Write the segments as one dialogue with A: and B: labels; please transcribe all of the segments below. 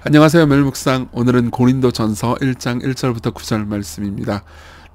A: 안녕하세요. 멜묵상. 오늘은 고린도전서 1장 1절부터 9절 말씀입니다.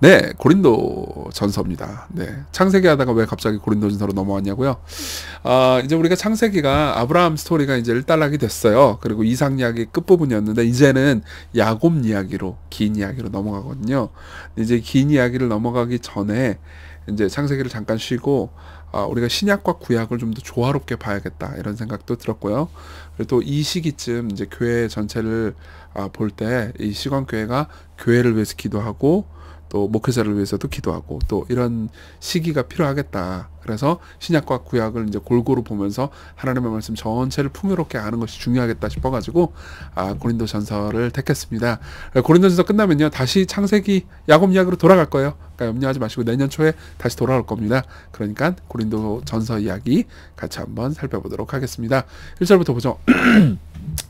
A: 네, 고린도전서입니다. 네, 창세기 하다가 왜 갑자기 고린도전서로 넘어왔냐고요? 이제 우리가 창세기가 아브라함 스토리가 이제 일단락이 됐어요. 그리고 이삭 이야기 끝부분이었는데 이제는 야곱 이야기로, 긴 이야기로 넘어가거든요. 이제 긴 이야기를 넘어가기 전에 이제 창세기를 잠깐 쉬고 우리가 신약과 구약을 좀 더 조화롭게 봐야겠다 이런 생각도 들었고요. 그리고 또 이 시기쯤 이제 교회 전체를 볼 때 이 시건교회가 교회를 위해서 기도하고 또 목회자를 위해서도 기도하고 또 이런 시기가 필요하겠다. 그래서 신약과 구약을 이제 골고루 보면서 하나님의 말씀 전체를 풍요롭게 아는 것이 중요하겠다 싶어가지고 고린도전서를 택했습니다. 고린도전서 끝나면요 다시 창세기 야곱 이야기로 돌아갈 거예요. 그러니까 염려하지 마시고 내년 초에 다시 돌아올 겁니다. 그러니까 고린도전서 이야기 같이 한번 살펴보도록 하겠습니다. 1절부터 보죠.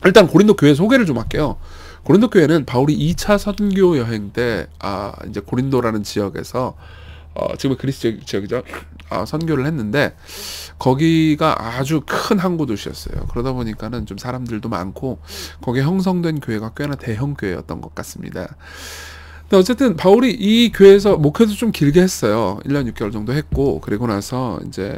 A: 일단 고린도 교회 소개를 좀 할게요. 고린도 교회는 바울이 2차 선교 여행 때 이제 고린도라는 지역에서 지금 그리스 지역이죠. 선교를 했는데 거기가 아주 큰 항구 도시였어요. 그러다 보니까는 좀 사람들도 많고 거기에 형성된 교회가 꽤나 대형 교회였던 것 같습니다. 근데 어쨌든 바울이 이 교회에서 목회도 좀 길게 했어요. 1년 6개월 정도 했고 그리고 나서 이제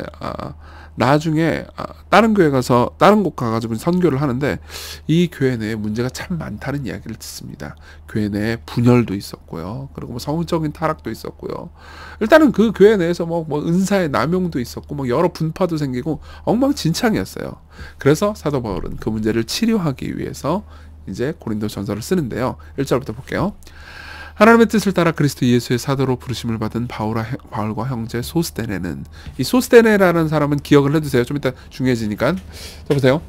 A: 나중에 다른 교회 가서 다른 곳 가가지고 선교를 하는데 이 교회 내에 문제가 참 많다는 이야기를 듣습니다. 교회 내에 분열도 있었고요. 그리고 뭐 성적인 타락도 있었고요. 일단은 그 교회 내에서 뭐 은사의 남용도 있었고 뭐 여러 분파도 생기고 엉망진창이었어요. 그래서 사도 바울은 그 문제를 치료하기 위해서 이제 고린도전서를 쓰는데요. 1절부터 볼게요. 하나님의 뜻을 따라 그리스도 예수의 사도로 부르심을 받은 바울과 형제 소스데네는, 이 소스데네라는 사람은 기억을 해두세요. 좀 이따 중요해지니까. 자, 보세요.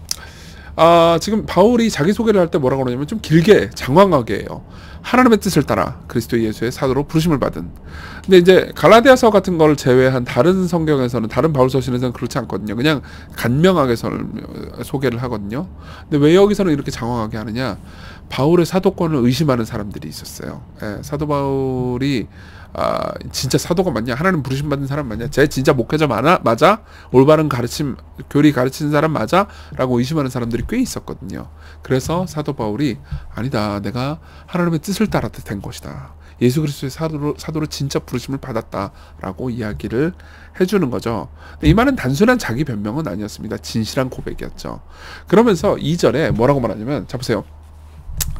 A: 지금 바울이 자기소개를 할 때 뭐라고 그러냐면 좀 길게 장황하게 해요. 하나님의 뜻을 따라 그리스도 예수의 사도로 부르심을 받은. 근데 이제 갈라디아서 같은 걸 제외한 다른 성경에서는, 다른 바울 서신에서는 그렇지 않거든요. 그냥 간명하게 소개를 하거든요. 근데 왜 여기서는 이렇게 장황하게 하느냐? 바울의 사도권을 의심하는 사람들이 있었어요. 사도 바울이 진짜 사도가 맞냐? 하나님 부르심 받은 사람 맞냐? 쟤 진짜 목회자 맞아? 올바른 가르침, 교리 가르치는 사람 맞아? 라고 의심하는 사람들이 꽤 있었거든요. 그래서 사도 바울이 아니다. 내가 하나님의 뜻을 따라 된 것이다. 예수 그리스도의 사도로 진짜 부르심을 받았다라고 이야기를 해주는 거죠. 근데 이 말은 단순한 자기 변명은 아니었습니다. 진실한 고백이었죠. 그러면서 2절에 뭐라고 말하냐면, 자 보세요.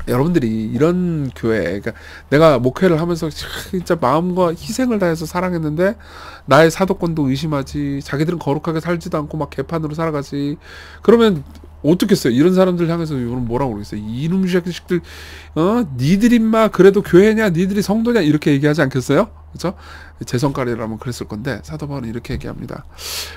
A: 여러분들이 이런 교회, 그러니까 내가 목회를 하면서 진짜 마음과 희생을 다해서 사랑했는데 나의 사도권도 의심하지, 자기들은 거룩하게 살지도 않고 막 개판으로 살아가지. 그러면 어떻겠어요? 이런 사람들 향해서 이거는 뭐라고 그러겠어요? 이놈 자식들, 니들이 마 그래도 교회냐, 니들이 성도냐 이렇게 얘기하지 않겠어요? 그렇죠? 제 성깔이라면 그랬을 건데 사도 바울은 이렇게 얘기합니다.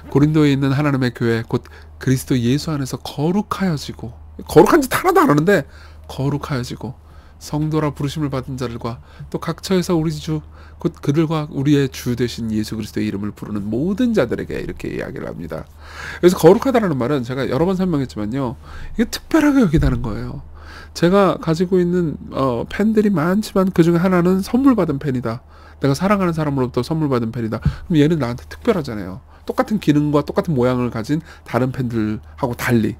A: 고린도에 있는 하나님의 교회 곧 그리스도 예수 안에서 거룩하여지고, 거룩한 짓 하나도 안 하는데 거룩하여지고 성도라 부르심을 받은 자들과 또 각처에서 우리 주 곧 그들과 우리의 주 되신 예수 그리스도의 이름을 부르는 모든 자들에게 이렇게 이야기를 합니다. 그래서 거룩하다라는 말은 제가 여러 번 설명했지만요, 이게 특별하게 여기다는 거예요. 제가 가지고 있는 팬들이 많지만 그 중에 하나는 선물 받은 팬이다. 내가 사랑하는 사람으로부터 선물 받은 팬이다. 그럼 얘는 나한테 특별하잖아요. 똑같은 기능과 똑같은 모양을 가진 다른 팬들하고 달리,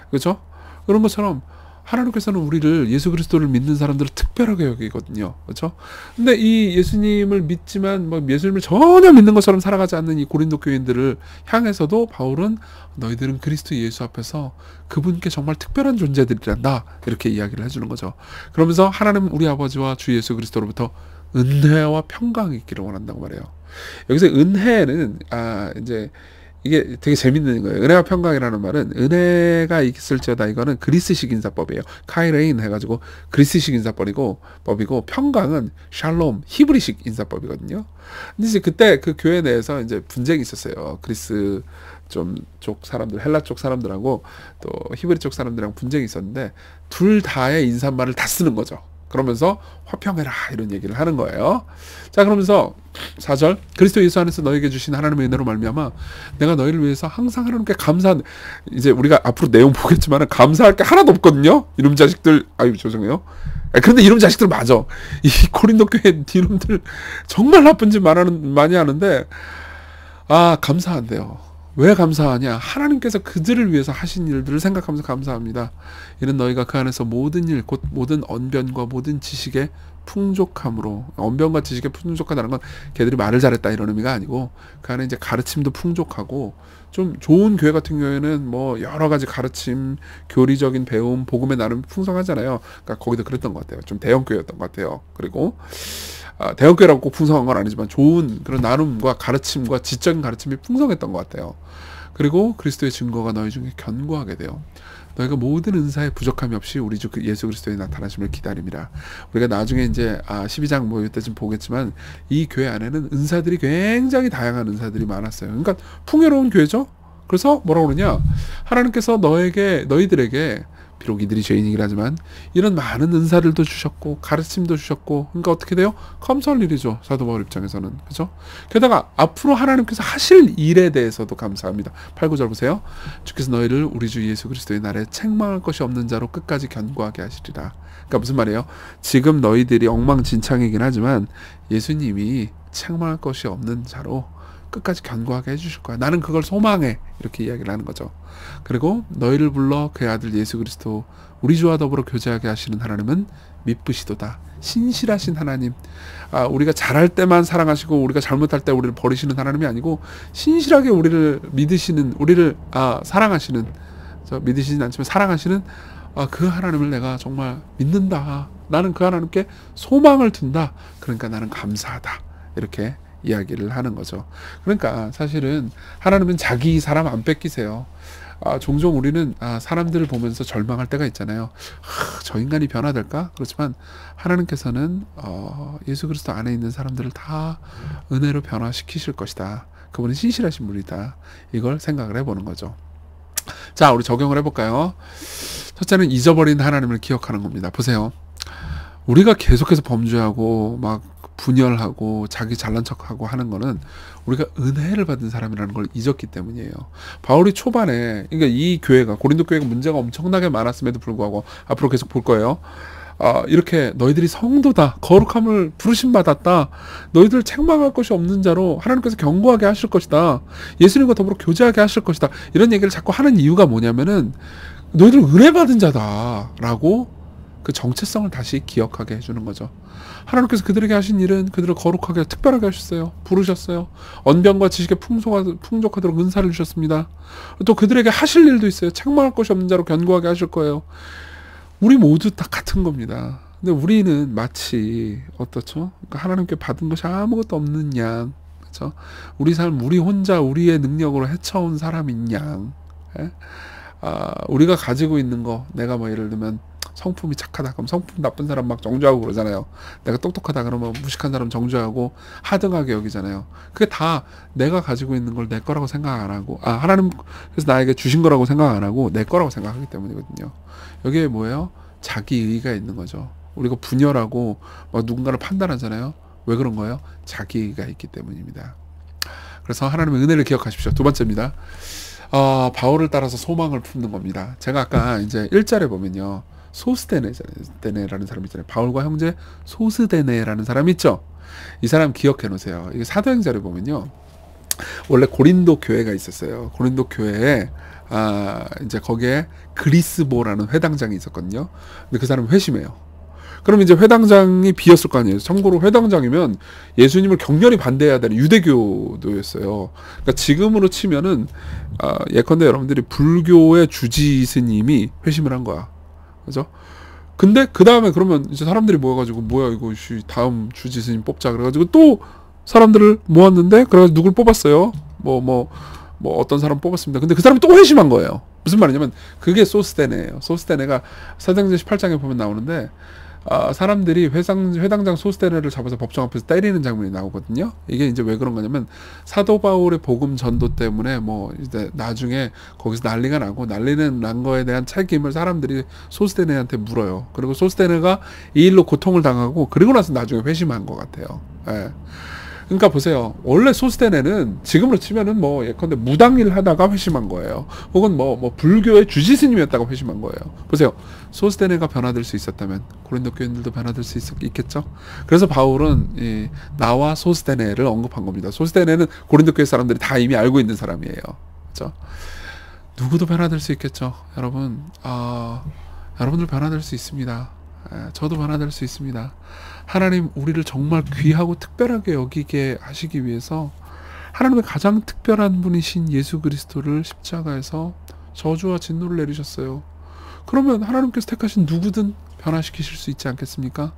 A: 그렇죠? 그런 것처럼 하나님께서는 우리를, 예수 그리스도를 믿는 사람들을 특별하게 여기거든요. 그렇죠? 근데 이 예수님을 믿지만 예수님을 전혀 믿는 것처럼 살아가지 않는 이 고린도 교인들을 향해서도 바울은 너희들은 그리스도 예수 앞에서 그분께 정말 특별한 존재들이란다. 이렇게 이야기를 해주는 거죠. 그러면서 하나님 우리 아버지와 주 예수 그리스도로부터 은혜와 평강이 있기를 원한다고 말해요. 여기서 은혜는 이제 이게 되게 재밌는 거예요. 은혜와 평강이라는 말은, 은혜가 있을지어다, 이거는 그리스식 인사법이에요. 카이레인 해가지고 그리스식 인사법이고, 평강은 샬롬 히브리식 인사법이거든요. 근데 이제 그때 그 교회 내에서 이제 분쟁이 있었어요. 그리스 쪽 사람들, 헬라 쪽 사람들하고 또 히브리 쪽 사람들이랑 분쟁이 있었는데 둘 다의 인사말을 다 쓰는 거죠. 그러면서 화평해라 이런 얘기를 하는 거예요. 자, 그러면서 4절, 그리스도 예수 안에서 너에게 주신 하나님의 은혜로 말미암아 내가 너희를 위해서 항상 하나님께 감사한, 이제 우리가 앞으로 내용 보겠지만 감사할 게 하나도 없거든요. 이놈 자식들, 죄송해요. 그런데 이놈 자식들 맞아. 이 고린도 교회 이놈들 정말 나쁜 짓 많이 하는데 감사한대요. 왜 감사하냐? 하나님께서 그들을 위해서 하신 일들을 생각하면서 감사합니다. 이는 너희가 그 안에서 모든 일, 곧 모든 언변과 모든 지식의 풍족함으로, 언변과 지식의 풍족하다는 건 걔들이 말을 잘했다 이런 의미가 아니고, 그 안에 이제 가르침도 풍족하고, 좀 좋은 교회 같은 경우에는 뭐 여러 가지 가르침, 교리적인 배움, 복음의 나눔이 풍성하잖아요. 그러니까 거기도 그랬던 것 같아요. 좀 대형 교회였던 것 같아요. 그리고 대형 교회라고 꼭 풍성한 건 아니지만 좋은 그런 나눔과 가르침과 지적인 가르침이 풍성했던 것 같아요. 그리고 그리스도의 증거가 너희 중에 견고하게 돼요. 너희가 모든 은사에 부족함이 없이 우리 주 예수 그리스도의 나타나심을 기다립니다. 우리가 나중에 이제 12장 뭐 이때쯤 보겠지만 이 교회 안에는 은사들이 굉장히 다양한 은사들이 많았어요. 그러니까 풍요로운 교회죠. 그래서 뭐라고 그러냐? 하나님께서 너희들에게 비록 이들이 죄인이긴 하지만 이런 많은 은사들도 주셨고 가르침도 주셨고, 그러니까 어떻게 돼요? 감사할 일이죠. 사도 바울 입장에서는. 그죠? 게다가 앞으로 하나님께서 하실 일에 대해서도 감사합니다. 8, 9절 보세요. 주께서 너희를 우리 주 예수 그리스도의 날에 책망할 것이 없는 자로 끝까지 견고하게 하시리라. 그러니까 무슨 말이에요? 지금 너희들이 엉망진창이긴 하지만 예수님이 책망할 것이 없는 자로 끝까지 견고하게 해주실 거야. 나는 그걸 소망해. 이렇게 이야기를 하는 거죠. 그리고 너희를 불러 그의 아들 예수 그리스도 우리 주와 더불어 교제하게 하시는 하나님은 미쁘시도다. 신실하신 하나님. 우리가 잘할 때만 사랑하시고 우리가 잘못할 때 우리를 버리시는 하나님이 아니고 신실하게 우리를 믿으시는, 우리를 사랑하시는, 믿으시진 않지만 사랑하시는 그 하나님을 내가 정말 믿는다. 나는 그 하나님께 소망을 둔다. 그러니까 나는 감사하다. 이렇게 이야기를 하는 거죠. 그러니까 사실은 하나님은 자기 사람 안 뺏기세요. 종종 우리는 사람들을 보면서 절망할 때가 있잖아요. 저 인간이 변화될까? 그렇지만 하나님께서는 예수 그리스도 안에 있는 사람들을 다 은혜로 변화시키실 것이다. 그분은 신실하신 분이다. 이걸 생각을 해보는 거죠. 자, 우리 적용을 해볼까요? 첫째는 잊어버린 하나님을 기억하는 겁니다. 보세요. 우리가 계속해서 범죄하고 막 분열하고 자기 잘난 척하고 하는 거는 우리가 은혜를 받은 사람이라는 걸 잊었기 때문이에요. 바울이 초반에, 그러니까 이 교회가, 고린도 교회가 문제가 엄청나게 많았음에도 불구하고 앞으로 계속 볼 거예요. 이렇게 너희들이 성도다, 거룩함을 부르심 받았다, 너희들 책망할 것이 없는 자로 하나님께서 견고하게 하실 것이다, 예수님과 더불어 교제하게 하실 것이다, 이런 얘기를 자꾸 하는 이유가 뭐냐면은 너희들 은혜 받은 자다라고 그 정체성을 다시 기억하게 해주는 거죠. 하나님께서 그들에게 하신 일은 그들을 거룩하게 특별하게 하셨어요. 부르셨어요. 언변과 지식에 풍족하도록 은사를 주셨습니다. 또 그들에게 하실 일도 있어요. 책망할 것이 없는 자로 견고하게 하실 거예요. 우리 모두 다 같은 겁니다. 근데 우리는 마치 어떻죠? 그러니까 하나님께 받은 것이 아무것도 없는 양, 그렇죠? 우리 삶, 우리 혼자 우리의 능력으로 헤쳐온 사람인 양. 우리가 가지고 있는 거, 내가 뭐 예를 들면 성품이 착하다 그럼 성품 나쁜 사람 막 정죄하고 그러잖아요. 내가 똑똑하다 그러면 무식한 사람 정죄하고 하등하게 여기잖아요. 그게 다 내가 가지고 있는 걸 내 거라고 생각 안 하고, 하나님 그래서 나에게 주신 거라고 생각 안 하고 내 거라고 생각하기 때문이거든요. 여기에 뭐예요? 자기 의의가 있는 거죠. 우리가 분열하고 막 누군가를 판단하잖아요. 왜 그런 거예요? 자기 의의가 있기 때문입니다. 그래서 하나님의 은혜를 기억하십시오. 두 번째입니다. 바울을 따라서 소망을 품는 겁니다. 제가 아까 이제 1절에 보면요, 소스데네라는 사람이 있잖아요. 바울과 형제 소스데네라는 사람이 있죠. 이 사람 기억해 놓으세요. 이게 사도행전에 보면요, 원래 고린도 교회가 있었어요. 고린도 교회에 이제 거기에 그리스보라는 회당장이 있었거든요. 근데 그 사람이 회심해요. 그럼 이제 회당장이 비었을 거 아니에요. 참고로 회당장이면 예수님을 격렬히 반대해야 되는 유대교도였어요. 그러니까 지금으로 치면은 예컨대 여러분들이 불교의 주지 스님이 회심을 한 거야. 그죠? 근데 그 다음에 그러면 이제 사람들이 모여가지고 뭐야 이거 다음 주지 스님 뽑자 그래가지고 또 사람들을 모았는데, 그래가지고 누굴 뽑았어요? 뭐 어떤 사람 뽑았습니다. 근데 그 사람이 또 회심한 거예요. 무슨 말이냐면 그게 소스데네예요. 소스데네가 사도행전 18장에 보면 나오는데, 사람들이 회당장 소스데네를 잡아서 법정 앞에서 때리는 장면이 나오거든요. 이게 이제 왜 그런 거냐면 사도 바울의 복음 전도 때문에 뭐 이제 나중에 거기서 난리가 나고, 난리는 난 거에 대한 책임을 사람들이 소스데네한테 물어요. 그리고 소스데네가 이 일로 고통을 당하고 그리고 나서 나중에 회심한 것 같아요. 예. 그러니까 보세요. 원래 소스데네는 지금으로 치면은 뭐 예컨대 무당일 하다가 회심한 거예요. 혹은 뭐 불교의 주지 스님이었다가 회심한 거예요. 보세요. 소스데네가 변화될 수 있었다면 고린도 교인들도 변화될 수 있겠죠. 그래서 바울은 나와 소스데네를 언급한 겁니다. 소스데네는 고린도 교회 사람들이 다 이미 알고 있는 사람이에요. 그렇죠? 누구도 변화될 수 있겠죠. 여러분, 여러분들 변화될 수 있습니다. 저도 변화될 수 있습니다. 하나님 우리를 정말 귀하고 특별하게 여기게 하시기 위해서 하나님의 가장 특별한 분이신 예수 그리스도를 십자가에서 저주와 진노를 내리셨어요. 그러면 하나님께서 택하신 누구든 변화시키실 수 있지 않겠습니까?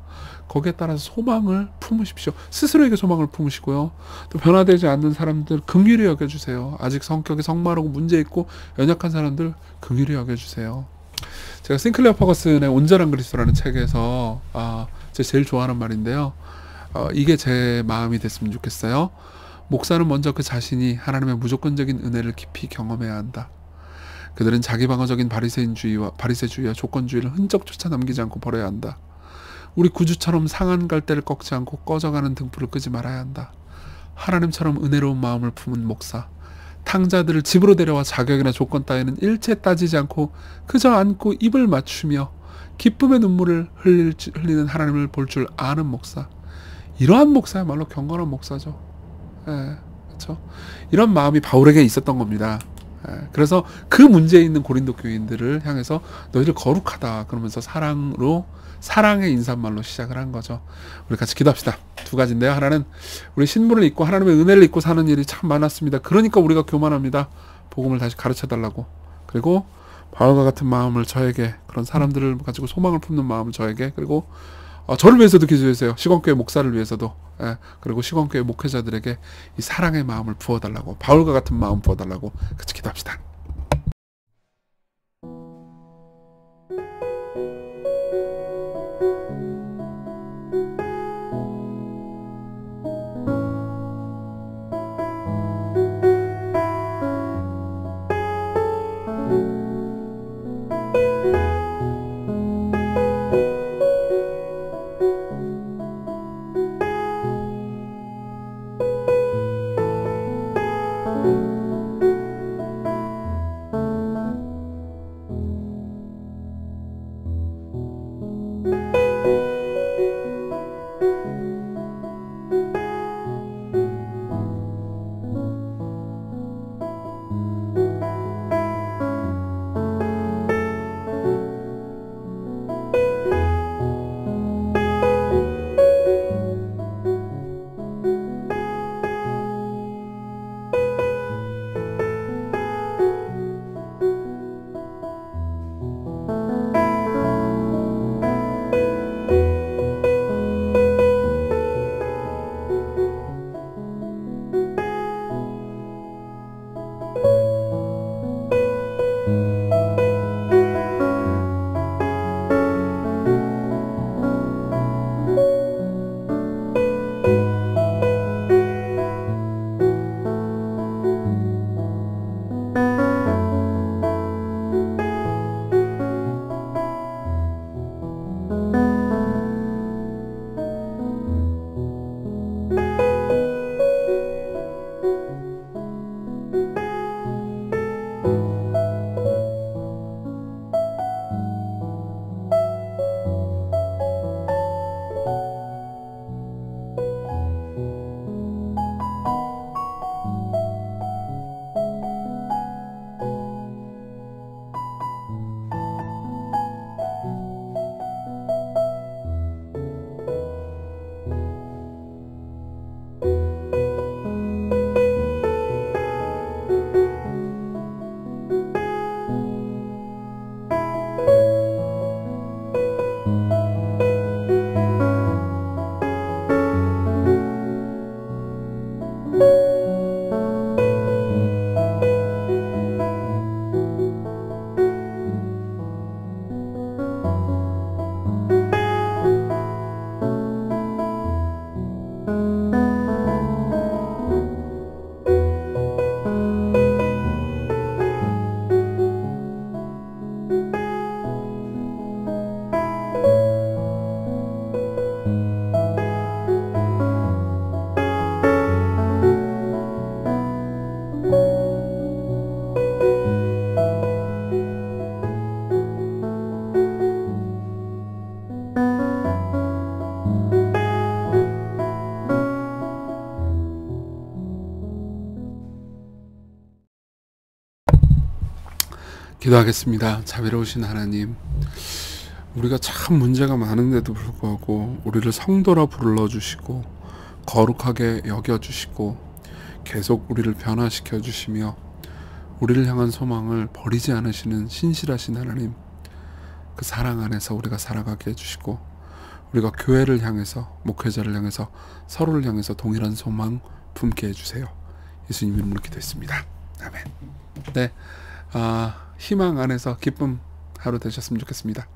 A: 거기에 따라서 소망을 품으십시오. 스스로에게 소망을 품으시고요. 또 변화되지 않는 사람들 긍휼히 여겨주세요. 아직 성격이 성마르고 문제있고 연약한 사람들 긍휼히 여겨주세요. 제가 싱클레어 퍼거슨의 온전한 그리스도라는 책에서 제가 제일 좋아하는 말인데요. 이게 제 마음이 됐으면 좋겠어요. 목사는 먼저 그 자신이 하나님의 무조건적인 은혜를 깊이 경험해야 한다. 그들은 자기 방어적인 바리새주의와 조건주의를 흔적조차 남기지 않고 버려야 한다. 우리 구주처럼 상한 갈대를 꺾지 않고 꺼져가는 등불을 끄지 말아야 한다. 하나님처럼 은혜로운 마음을 품은 목사, 탕자들을 집으로 데려와 자격이나 조건 따위는 일체 따지지 않고 그저 안고 입을 맞추며 기쁨의 눈물을 흘리는 하나님을 볼 줄 아는 목사, 이러한 목사야말로 경건한 목사죠. 그렇죠? 이런 마음이 바울에게 있었던 겁니다. 그래서 그 문제에 있는 고린도 교인들을 향해서 너희들 거룩하다 그러면서 사랑의 인사말로 시작을 한 거죠. 우리 같이 기도합시다. 두 가지인데요. 하나는 우리 신분을 잊고 하나님의 은혜를 잊고 사는 일이 참 많았습니다. 그러니까 우리가 교만합니다. 복음을 다시 가르쳐 달라고. 그리고 바울과 같은 마음을 저에게, 그런 사람들을 가지고 소망을 품는 마음을 저에게, 그리고 저를 위해서도 기도해주세요. 시건교회 목사를 위해서도, 그리고 시건교회 목회자들에게 이 사랑의 마음을 부어달라고, 바울과 같은 마음 부어달라고 같이 기도합시다. 기도하겠습니다. 자비로우신 하나님, 우리가 참 문제가 많은데도 불구하고 우리를 성도라 불러주시고 거룩하게 여겨주시고 계속 우리를 변화시켜 주시며 우리를 향한 소망을 버리지 않으시는 신실하신 하나님, 그 사랑 안에서 우리가 살아가게 해주시고 우리가 교회를 향해서, 목회자를 향해서, 서로를 향해서 동일한 소망 품게 해주세요. 예수님 이름으로 기도했습니다. 아멘. 네, 희망 안에서 기쁨 하루 되셨으면 좋겠습니다.